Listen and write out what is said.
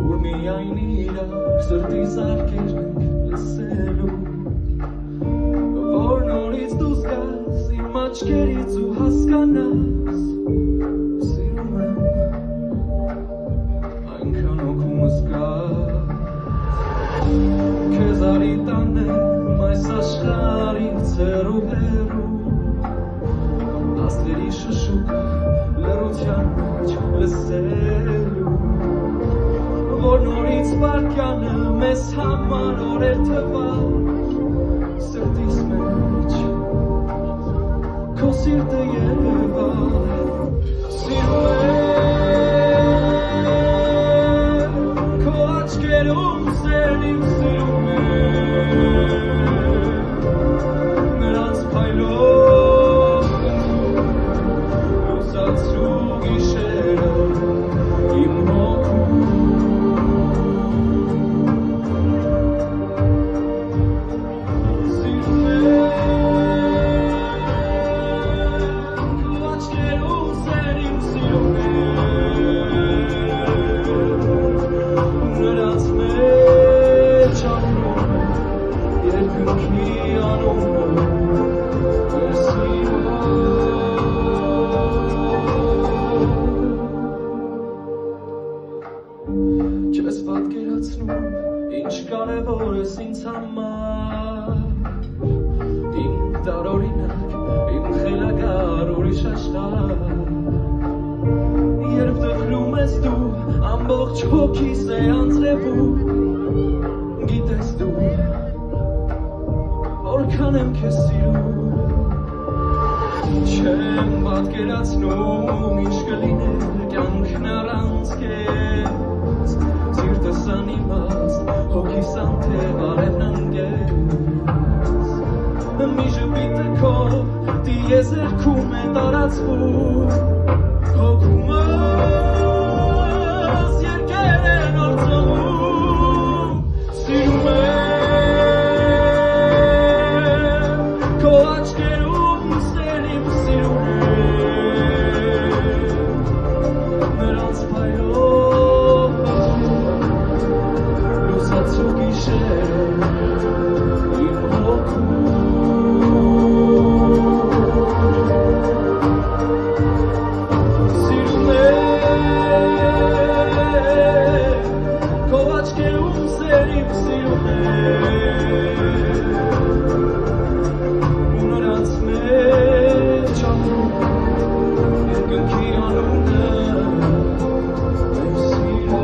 Ուրմիայն իրար սրտի զարկեր լսելու Որ նորից դուս գաս իմ աչքերից ու հասկանաս Սիրում եմ այնքան օգումս կաս Քեզ արի տանեմ այս աշխարհից հեռու հեռու Աստղերի շշուկը լռության մեջ լսելու Որ նորից վարկյանը մեզ համար օրեր թվար Սրտիս մեջ քո սիրտը երևար Սիրում եմ քո աչքերում սերն իմ սիրում եմ Նրանց փայլող լուսացու գիշերը իմ հոգում Չես պատկերացնում, ինչ կարևոր ես ինձ համար Իմ տարօրինակ, իմ խելագար ուրիշ աշխարհ Երբ դխրում ես դու, ամբողջ հոգիս է անձրևում Գիտես դու, որքան եմ քեզ սիրում Չեմ պատկերացնում, ինչ կլիներ կյանքն առանց քեզ Սիրտս անիմաց, հոգիս անթև արևն անգես Մի ժպիտը քո տիեզերքում է տարածվում Հոգումս երկեր են արձանում Սիրում եմ քո աչքերում սեր իմ սիրում եմ Նրանց փայլող լուսացու գիշերը իմ հոգում Սիրում եմ քո աչքերում սեր իմ սիրում եմ ու նրանց մեջ ապրում երկնքի անունը իմ sirve